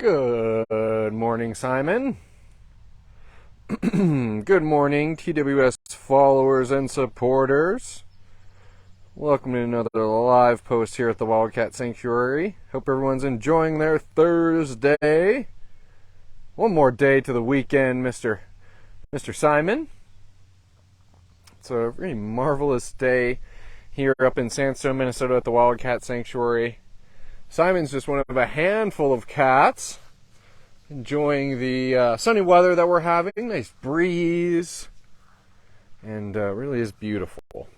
Good morning, Simon. Good morning, TWS followers and supporters. Welcome to another live post here at the Wildcat Sanctuary. Hope everyone's enjoying their Thursday. One more day to the weekend, Mr. Simon. It's a really marvelous day here up in Sandstone, Minnesota at the Wildcat Sanctuary. Simon's just one of a handful of cats enjoying the sunny weather that we're having. Nice breeze, and really is beautiful.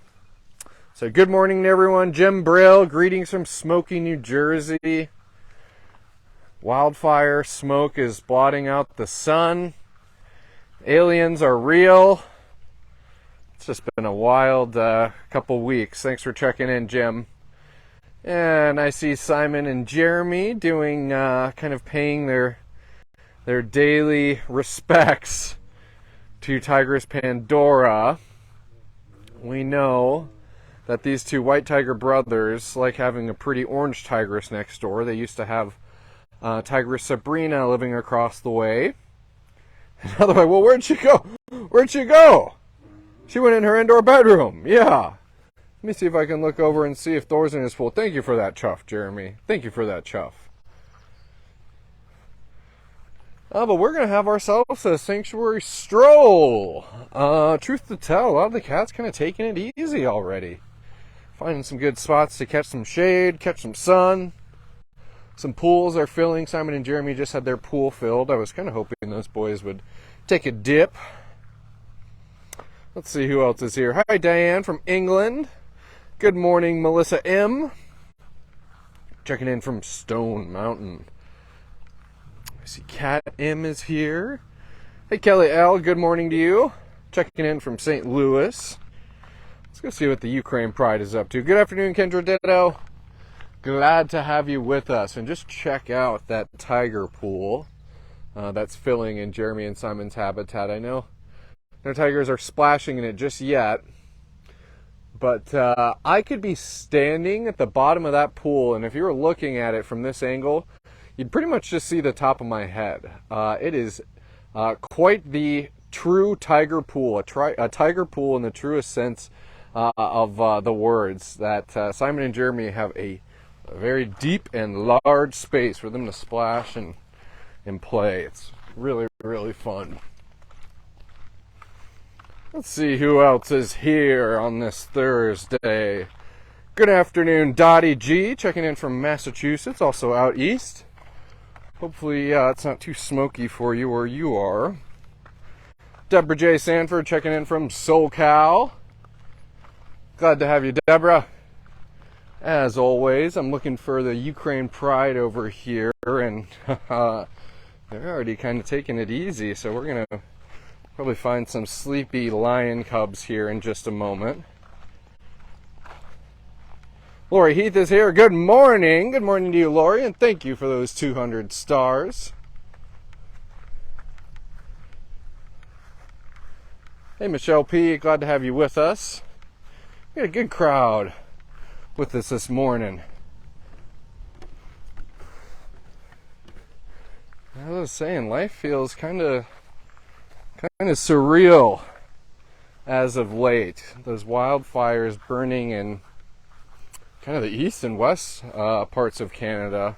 So good morning to everyone. Jim Brill, greetings from Smoky, New Jersey. Wildfire smoke is blotting out the sun. Aliens are real. It's just been a wild couple weeks. Thanks for checking in, Jim. And I see Simon and Jeremy doing kind of paying their daily respects to Tigress Pandora. We know that these two white tiger brothers like having a pretty orange tigress next door. They used to have Tigress Sabrina living across the way. Another way, well, where'd she go? Where'd she go? She went in her indoor bedroom. Yeah. Let me see if I can look over and see if Thor's in his pool. Thank you for that chuff, Jeremy. Thank you for that chuff. But we're going to have ourselves a sanctuary stroll. Truth to tell, a lot of the cats kind of taking it easy already. Finding some good spots to catch some shade, catch some sun. Some pools are filling. Simon and Jeremy just had their pool filled. I was kind of hoping those boys would take a dip. Let's see who else is here. Hi, Diane from England. Good morning, Melissa M. Checking in from Stone Mountain. I see Kat M is here. Hey, Kelly L. Good morning to you. Checking in from St. Louis. Let's go see what the Ukraine Pride is up to. Good afternoon, Kendra Ditto. Glad to have you with us. And just check out that tiger pool that's filling in Jeremy and Simon's habitat. I know no tigers are splashing in it just yet. But I could be standing at the bottom of that pool, and if you were looking at it from this angle, you'd pretty much just see the top of my head. It is quite the true tiger pool, a tiger pool in the truest sense of the words, that Simon and Jeremy have a very deep and large space for them to splash and play. It's really, really fun. Let's see who else is here on this Thursday. Good afternoon, Dottie G, checking in from Massachusetts, also out east. Hopefully it's not too smoky for you where you are. Deborah J. Sanford checking in from SoCal. Glad to have you, Deborah. As always, I'm looking for the Ukraine Pride over here, and they're already kind of taking it easy, so we're going to probably find some sleepy lion cubs here in just a moment. Lori Heath is here. Good morning. Good morning to you, Lori, and thank you for those 200 stars. Hey, Michelle P. Glad to have you with us. We got a good crowd with us this morning. I was saying, life feels kind of surreal as of late. Those wildfires burning in kind of the east and west parts of Canada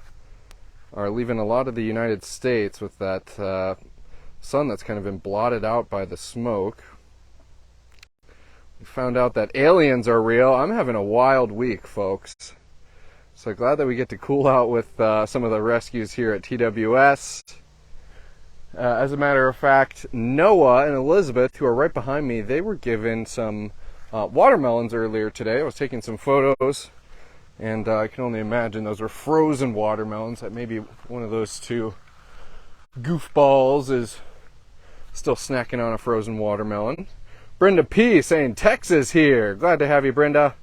are leaving a lot of the United States with that sun that's kind of been blotted out by the smoke. We found out that aliens are real. I'm having a wild week, folks. So glad that we get to cool out with some of the rescues here at TWS. As a matter of fact, Noah and Elizabeth, who are right behind me, they were given some watermelons earlier today. I was taking some photos, and I can only imagine those were frozen watermelons. That maybe one of those two goofballs is still snacking on a frozen watermelon. Brenda P. saying Texas here. Glad to have you, Brenda.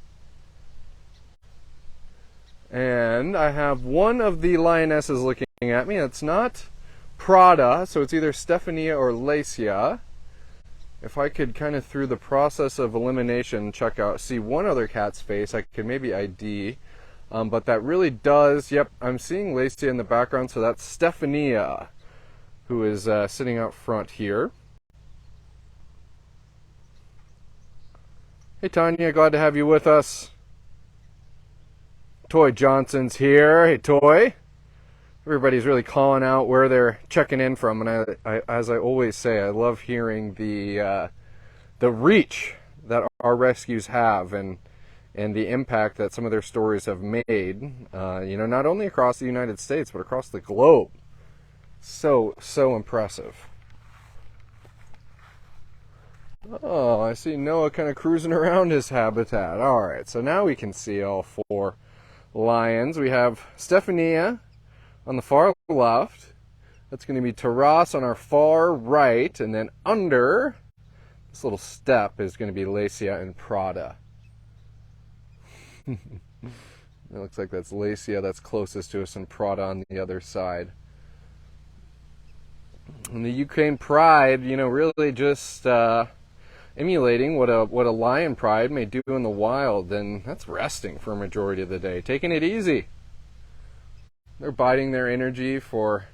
And I have one of the lionesses looking at me. It's not Prada, so it's either Stephania or Lacia. If I could kind of, through the process of elimination, see one other cat's face, I could maybe ID. But that really does, yep, I'm seeing Lacey in the background, so that's Stephania, who is sitting out front here. Hey Tanya, glad to have you with us. Toy Johnson's here. Hey Toy. Everybody's really calling out where they're checking in from, and I as I always say, I love hearing the reach that our rescues have, and the impact that some of their stories have made, not only across the United States, but across the globe. So impressive. Oh, I see Noah kind of cruising around his habitat. All right, so now we can see all 4 lions. We have Stephania on the far left. That's going to be Taras on our far right, and then under this little step is going to be Lacia and Prada. It looks like that's Lacia that's closest to us, and Prada on the other side. And the Ukraine Pride, really just emulating what a lion pride may do in the wild, and that's resting for a majority of the day, taking it easy. They're biding their energy for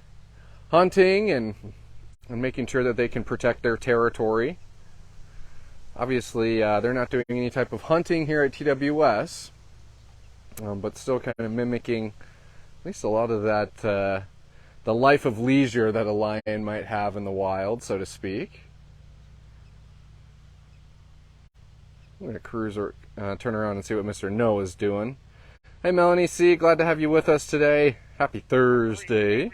hunting and making sure that they can protect their territory. Obviously, they're not doing any type of hunting here at TWS, but still kind of mimicking at least a lot of that, the life of leisure that a lion might have in the wild, so to speak. I'm going to cruise or turn around and see what Mr. Noah's doing. Hey Melanie C., glad to have you with us today. Happy Thursday.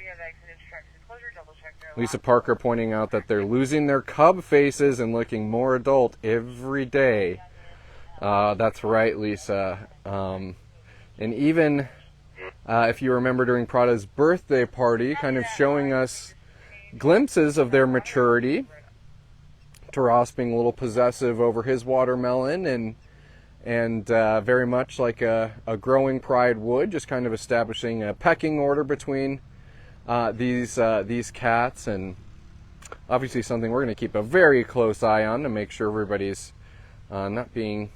Lisa Parker pointing out that they're losing their cub faces and looking more adult every day. That's right, Lisa. And even if you remember during Prada's birthday party, kind of showing us glimpses of their maturity. Taras being a little possessive over his watermelon, and very much like a growing pride would, just kind of establishing a pecking order between these cats, and obviously something we're going to keep a very close eye on to make sure everybody's not being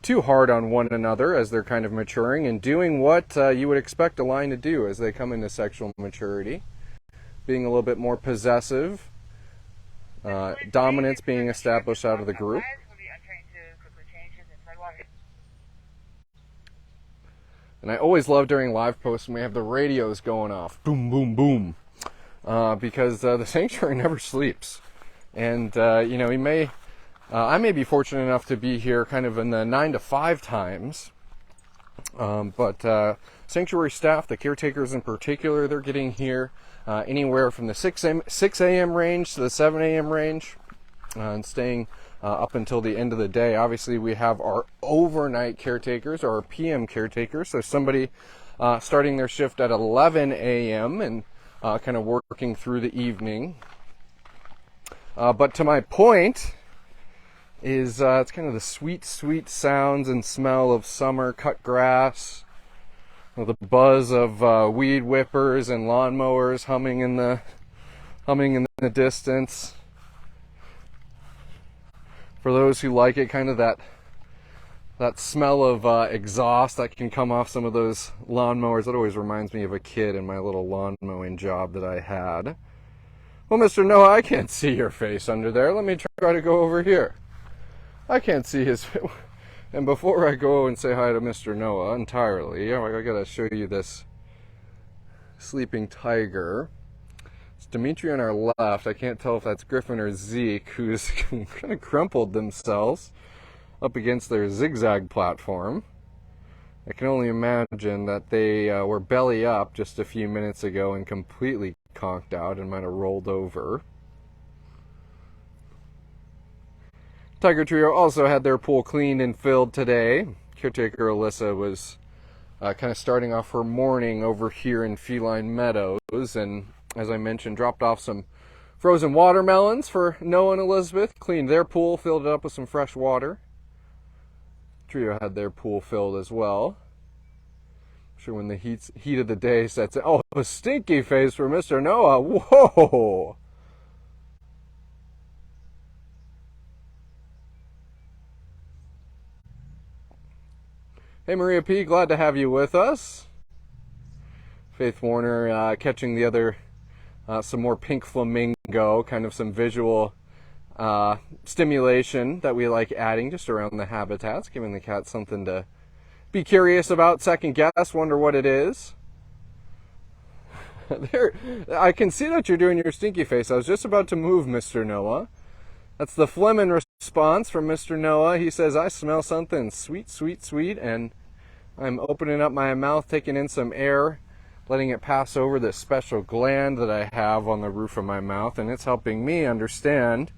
too hard on one another as they're kind of maturing and doing what you would expect a lion to do as they come into sexual maturity, being a little bit more possessive, dominance being established out of the group. And I always love during live posts when we have the radios going off, boom, boom, boom, because the sanctuary never sleeps. And, I may be fortunate enough to be here kind of in the 9 to 5 times, but sanctuary staff, the caretakers in particular, they're getting here anywhere from the 6 a.m. range to the 7 a.m. range, and staying up until the end of the day. Obviously, we have our overnight caretakers, or our PM caretakers, so somebody starting their shift at 11 a.m. and kind of working through the evening. But to my point is it's kind of the sweet, sweet sounds and smell of summer cut grass, the buzz of weed whippers and lawnmowers humming in the distance. For those who like it, kind of that smell of exhaust that can come off some of those lawnmowers. It always reminds me of a kid and my little lawn mowing job that I had. Well, Mr. Noah, I can't see your face under there. Let me try to go over here. I can't see his. And before I go and say hi to Mr. Noah entirely, I gotta show you this sleeping tiger. It's Dimitri on our left. I can't tell if that's Griffin or Zeke, who's kind of crumpled themselves up against their zigzag platform. I can only imagine that they were belly up just a few minutes ago and completely conked out and might have rolled over. Tiger Trio also had their pool cleaned and filled today. Caretaker Alyssa was kind of starting off her morning over here in Feline Meadows, and as I mentioned, dropped off some frozen watermelons for Noah and Elizabeth, cleaned their pool, filled it up with some fresh water. Trio had their pool filled as well. I'm sure when the heat of the day sets in. Oh, a stinky face for Mr. Noah. Whoa! Hey, Maria P., glad to have you with us. Faith Warner catching the other, some more pink flamingo, kind of some visual stimulation that we like adding just around the habitats, giving the cat something to be curious about, second guess, wonder what it is. There, I can see that you're doing your stinky face. I was just about to move, Mr. Noah. That's the Fleming response from Mr. Noah. He says, I smell something sweet, sweet, sweet, and I'm opening up my mouth, taking in some air, letting it pass over this special gland that I have on the roof of my mouth, and it's helping me understand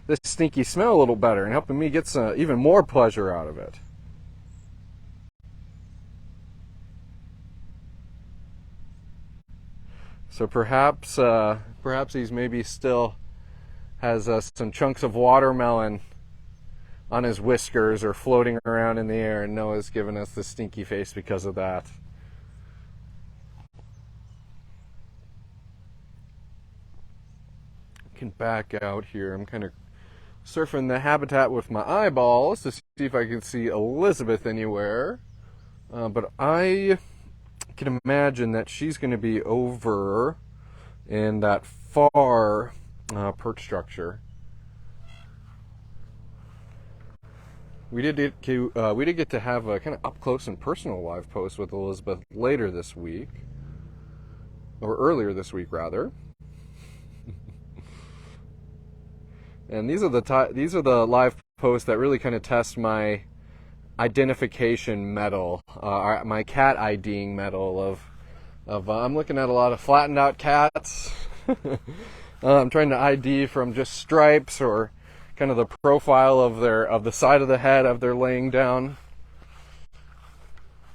this stinky smell a little better and helping me get some even more pleasure out of it. So perhaps he's maybe still has some chunks of watermelon on his whiskers or floating around in the air, and Noah's giving us the stinky face because of that. I can back out here. I'm kind of surfing the habitat with my eyeballs to see if I can see Elizabeth anywhere. But I can imagine that she's going to be over in that far perch structure. We did get to have a kind of up close and personal live post with Elizabeth later this week, or earlier this week rather. And these are the live posts that really kind of test my identification medal, my cat IDing medal of I'm looking at a lot of flattened out cats. I'm trying to ID from just stripes or kind of the profile of the side of the head of their laying down.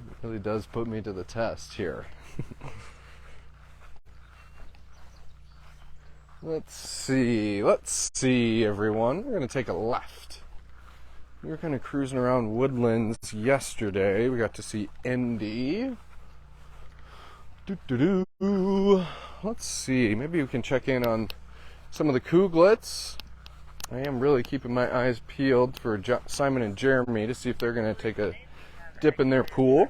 It really does put me to the test here. Let's see, everyone. We're going to take a left. We were kind of cruising around Woodlands yesterday. We got to see Indy. Let's see. Maybe we can check in on some of the Kuglets. I am really keeping my eyes peeled for Simon and Jeremy to see if they're going to take a dip in their pool.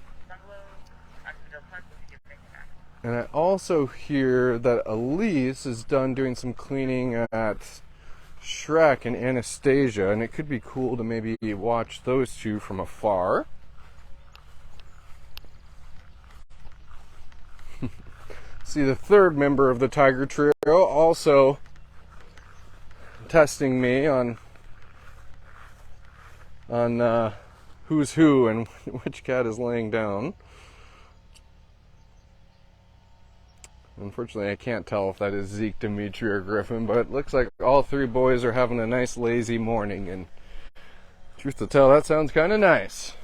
And I also hear that Elise is done doing some cleaning at Shrek and Anastasia, and it could be cool to maybe watch those two from afar. See the third member of the Tiger Trio also testing me on who's who and which cat is laying down. Unfortunately, I can't tell if that is Zeke, Dimitri, or Griffin, but it looks like all three boys are having a nice lazy morning, and truth to tell, that sounds kind of nice.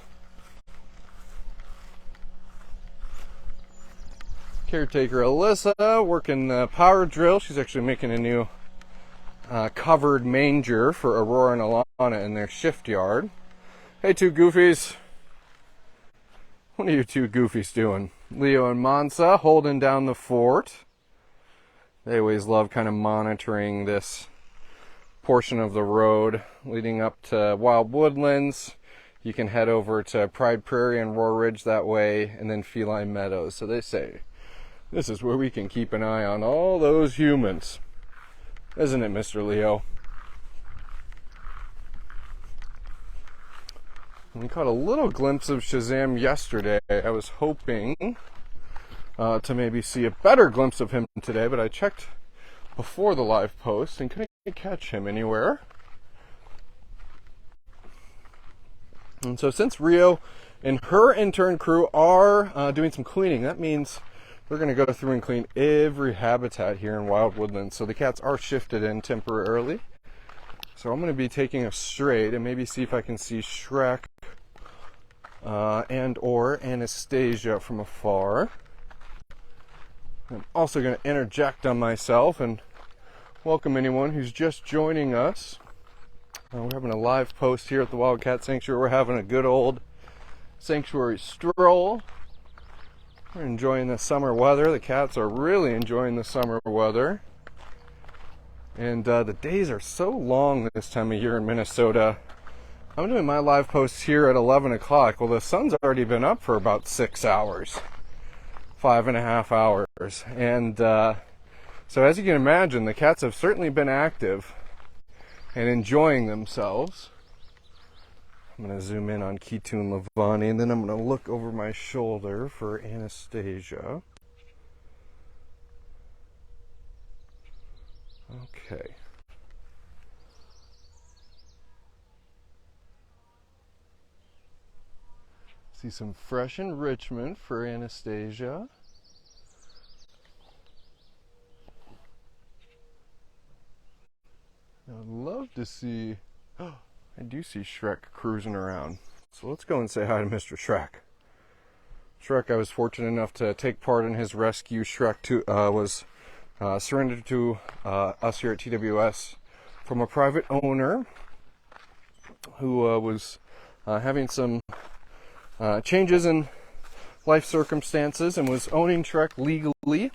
Caretaker Alyssa working the power drill. She's actually making a new covered manger for Aurora and Alana in their shift yard. Hey, two goofies. What are you two goofies doing? Leo and Mansa holding down the fort. They always love kind of monitoring this portion of the road leading up to Wild Woodlands. You can head over to Pride Prairie and Roar Ridge that way, and then Feline Meadows. So they say, this is where we can keep an eye on all those humans. Isn't it, Mr. Leo? We caught a little glimpse of Shazam yesterday. I was hoping to maybe see a better glimpse of him today, but I checked before the live post and couldn't catch him anywhere. And so since Rio and her intern crew are doing some cleaning, that means we're going to go through and clean every habitat here in Wild Woodlands. So the cats are shifted in temporarily. So I'm going to be taking a straight and maybe see if I can see Shrek and or Anastasia from afar. I'm also going to interject on myself and welcome anyone who's just joining us. We're having a live post here at the Wildcat Sanctuary. We're having a good old sanctuary stroll. We're enjoying the summer weather. The cats are really enjoying the summer weather. And the days are so long this time of year in Minnesota. I'm doing my live posts here at 11 o'clock. Well, the sun's already been up for about 6 hours, 5.5 hours. And so as you can imagine, the cats have certainly been active and enjoying themselves. I'm going to zoom in on Kitu and Lavani, and then I'm going to look over my shoulder for Anastasia. Okay. See some fresh enrichment for Anastasia. I'd love to see... I do see Shrek cruising around. So let's go and say hi to Mr. Shrek. Shrek, I was fortunate enough to take part in his rescue. Shrek was surrendered to us here at TWS from a private owner who was having some changes in life circumstances and was owning Shrek legally,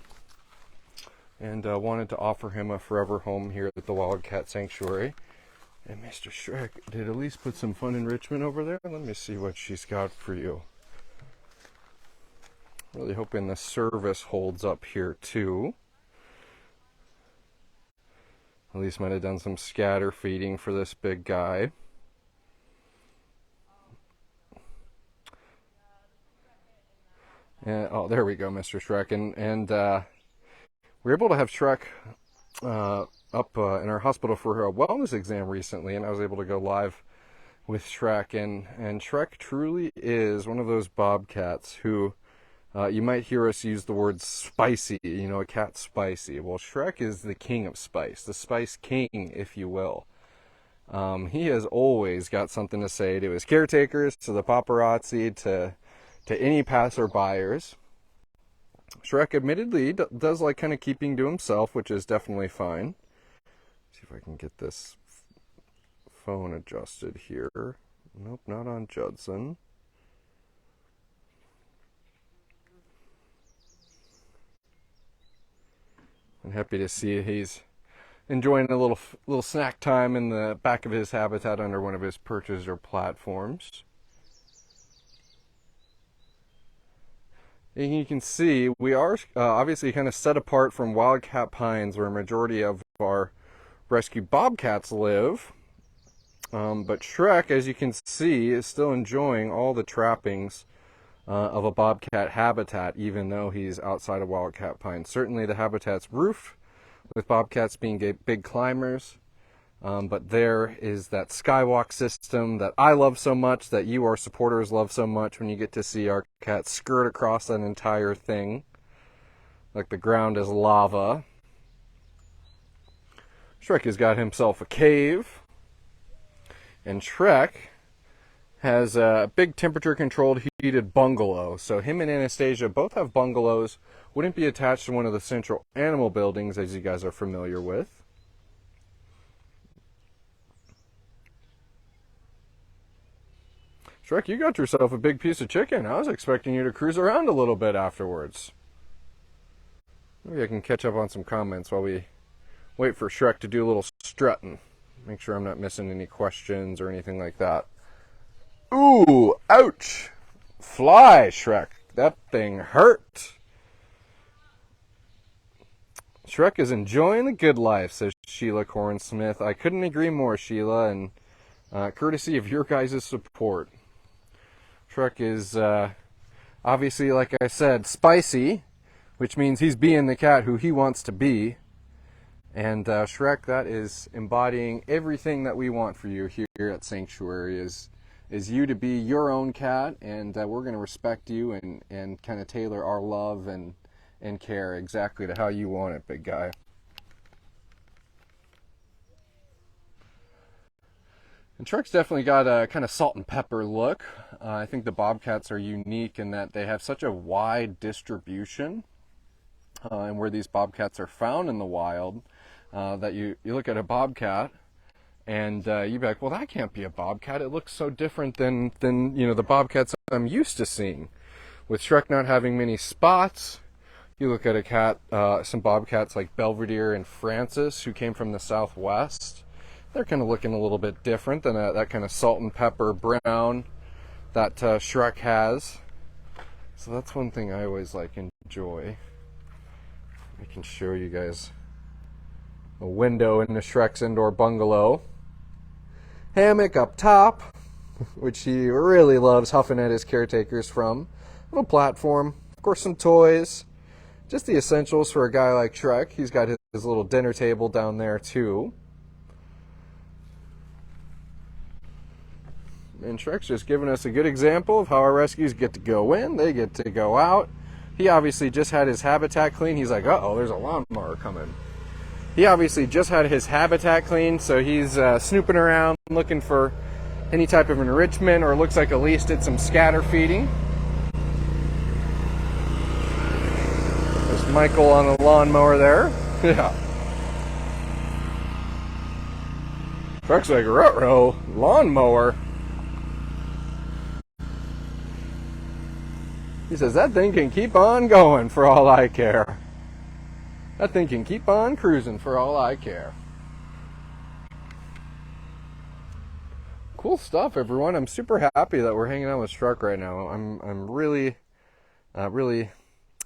and wanted to offer him a forever home here at the Wildcat Sanctuary. And Mr. Shrek did at least put some fun enrichment over there. Let me see what she's got for you. Really hoping the service holds up here too. At least might have done some scatter feeding for this big guy. And, oh, there we go, Mr. Shrek. And we were able to have Shrek up in our hospital for a wellness exam recently, and I was able to go live with Shrek. And Shrek truly is one of those bobcats who you might hear us use the word spicy, you know, a cat's spicy. Well, Shrek is the king of spice, the spice king, if you will. He has always got something to say to his caretakers, to the paparazzi, to any passerbyers. Shrek admittedly does like kind of keeping to himself, which is definitely fine. See if I can get this phone adjusted here. Nope, not on Judson. I'm happy to see he's enjoying a little snack time in the back of his habitat under one of his perches or platforms. And you can see we are obviously kind of set apart from Wildcat Pines, where a majority of our rescued bobcats live. But Shrek, as you can see, is still enjoying all the trappings of a bobcat habitat, even though he's outside of Wildcat Pines. Certainly the habitat's roofed, with bobcats being big climbers. But there is that skywalk system that I love so much, that you, our supporters, love so much, when you get to see our cat skirt across that entire thing like the ground is lava. Shrek has got himself a cave, and Shrek has a big temperature-controlled heated bungalow. So him and Anastasia both have bungalows. Wouldn't be attached to one of the central animal buildings, as you guys are familiar with. Shrek, you got yourself a big piece of chicken. I was expecting you to cruise around a little bit afterwards. Maybe I can catch up on some comments while we wait for Shrek to do a little strutting. Make sure I'm not missing any questions or anything like that. Ooh, ouch! Fly, Shrek. That thing hurt. Shrek is enjoying the good life, says Sheila Cornsmith. I couldn't agree more, Sheila, and courtesy of your guys' support. Shrek is obviously, like I said, spicy, which means he's being the cat who he wants to be. And Shrek, that is embodying everything that we want for you here at Sanctuary, is you to be your own cat, and we're going to respect you and kind of tailor our love and care exactly to how you want it, big guy. And Shrek's definitely got a kind of salt and pepper look. I think the bobcats are unique in that they have such a wide distribution, and where these bobcats are found in the wild, that you look at a bobcat and you'd be like, well, that can't be a bobcat. It looks so different than you know, the bobcats I'm used to seeing. With Shrek not having many spots, you look at a cat, some bobcats like Belvedere and Francis, who came from the southwest. They're kind of looking a little bit different than that kind of salt and pepper brown that Shrek has. So that's one thing I always enjoy. I can show you guys a window into Shrek's indoor bungalow. Hammock up top, which he really loves huffing at his caretakers from. Little platform, of course some toys. Just the essentials for a guy like Shrek. He's got his little dinner table down there too. And Shrek's just giving us a good example of how our rescues get to go in, they get to go out. He obviously just had his habitat clean. He's like, uh-oh, there's a lawnmower coming. He obviously just had his habitat clean, so he's snooping around looking for any type of enrichment, or looks like at least did some scatter feeding. There's Michael on the lawnmower there. Yeah. Shrek's like, ruh-roh, lawnmower. He says, that thing can keep on going for all I care. That thing can keep on cruising for all I care. Cool stuff, everyone. I'm super happy that we're hanging out with Shrek right now. I'm really, really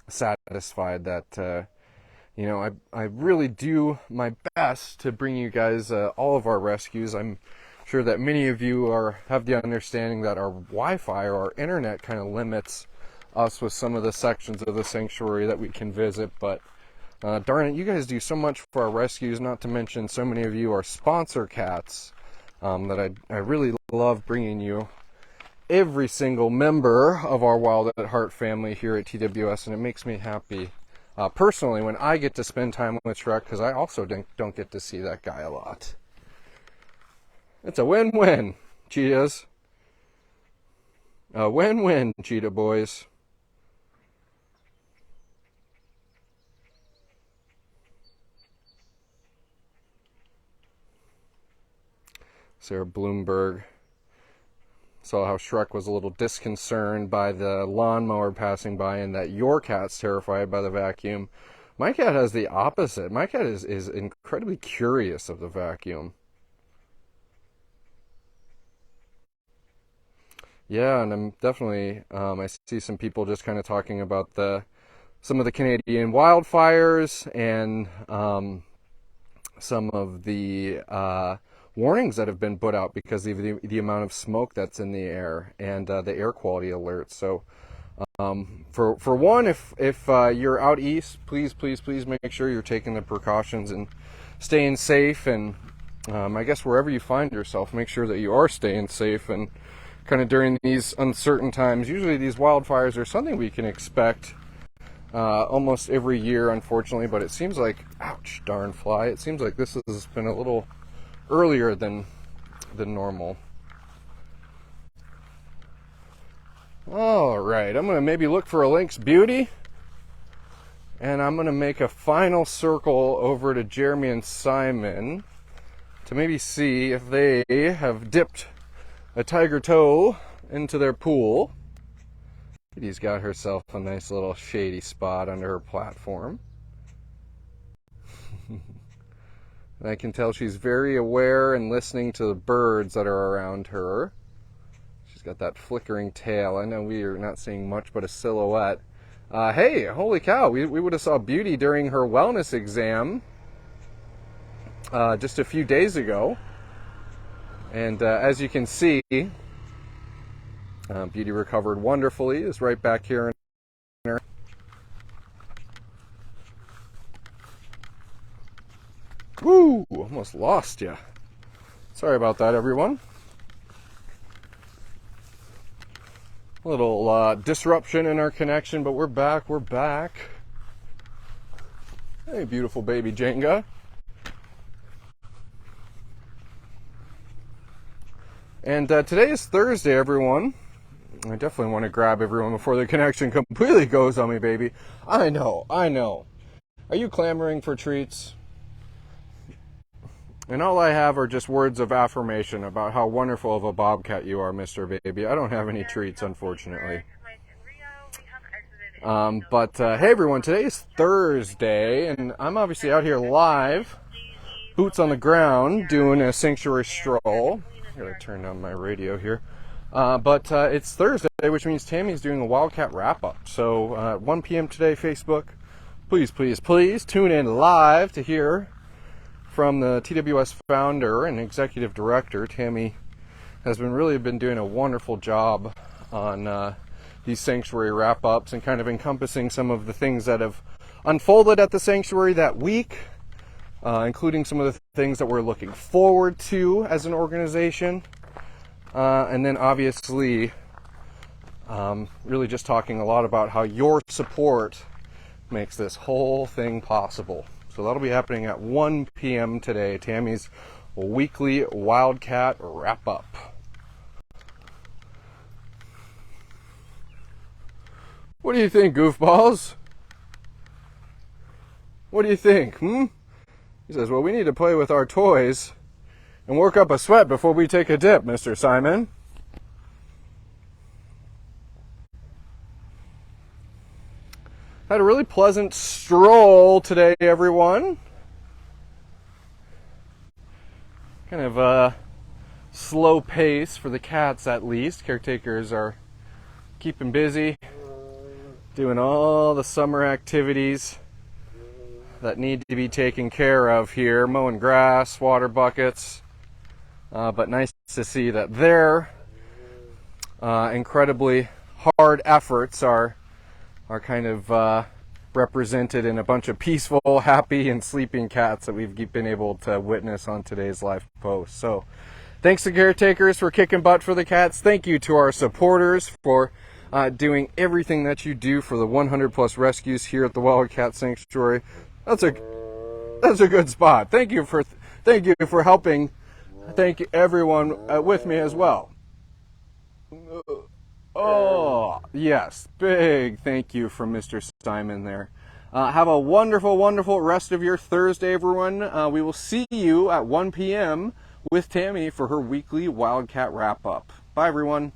satisfied that, I really do my best to bring you guys all of our rescues. I'm sure that many of you have the understanding that our Wi-Fi or our internet kind of limits us with some of the sections of the sanctuary that we can visit, but darn it, you guys do so much for our rescues, not to mention so many of you are sponsor cats that I really love bringing you every single member of our Wild at Heart family here at TWS, and it makes me happy personally when I get to spend time with Shrek, because I also don't get to see that guy a lot. It's a win-win, cheetahs. A win-win, cheetah boys. Sarah Bloomberg saw how Shrek was a little disconcerted by the lawnmower passing by, and that your cat's terrified by the vacuum. My cat has the opposite. My cat is incredibly curious of the vacuum. Yeah, and I'm definitely, I see some people just kind of talking about some of the Canadian wildfires and some of the warnings that have been put out because of the amount of smoke that's in the air and the air quality alerts. So for one, if you're out east, please make sure you're taking the precautions and staying safe. And I guess wherever you find yourself, make sure that you are staying safe. And kind of during these uncertain times, usually these wildfires are something we can expect almost every year, unfortunately. But it seems like, ouch, darn fly, it seems like this has been a little earlier than normal. All right, I'm going to maybe look for a Lynx beauty, and I'm going to make a final circle over to Jeremy and Simon to maybe see if they have dipped a tiger toe into their pool. Kitty's got herself a nice little shady spot under her platform. And I can tell she's very aware and listening to the birds that are around her. She's got that flickering tail. I know we are not seeing much but a silhouette. Hey, holy cow, we would have saw Beauty during her wellness exam just a few days ago. And as you can see, Beauty recovered wonderfully, is right back here in her. Woo! Almost lost you. Sorry about that, everyone. A little disruption in our connection, but we're back. We're back. Hey, beautiful baby Jenga. And today is Thursday, everyone. I definitely want to grab everyone before the connection completely goes on me, baby. I know. Are you clamoring for treats? And all I have are just words of affirmation about how wonderful of a bobcat you are, Mr. Baby. I don't have any treats, unfortunately. But hey, everyone, today is Thursday, and I'm obviously out here live boots on the ground doing a sanctuary stroll. I gotta turn down my radio here. But it's Thursday, which means Tammy's doing a Wildcat wrap-up. So 1 p.m. today, Facebook. Please, please, please tune in live to hear from the TWS founder and executive director. Tammy has really been doing a wonderful job on these sanctuary wrap-ups and kind of encompassing some of the things that have unfolded at the sanctuary that week, including some of the things that we're looking forward to as an organization. And then obviously really just talking a lot about how your support makes this whole thing possible. So that'll be happening at 1 p.m. today, Tammy's weekly Wildcat wrap-up. What do you think, goofballs? What do you think, He says, well, we need to play with our toys and work up a sweat before we take a dip, Mr. Simon. Had a really pleasant stroll today, everyone. Kind of a slow pace for the cats, at least. Caretakers are keeping busy, doing all the summer activities that need to be taken care of here. Mowing grass, water buckets. But nice to see that their incredibly hard efforts are kind of represented in a bunch of peaceful, happy, and sleeping cats that we've been able to witness on today's live post. So thanks to caretakers for kicking butt for the cats. Thank you to our supporters for doing everything that you do for the 100 plus rescues here at the Wildcat Sanctuary. That's a good spot. Thank you for helping. Thank you everyone with me as well. Oh, yes. Big thank you from Mr. Simon there. Have a wonderful, wonderful rest of your Thursday, everyone. We will see you at 1 p.m. with Tammy for her weekly Wildcat wrap-up. Bye, everyone.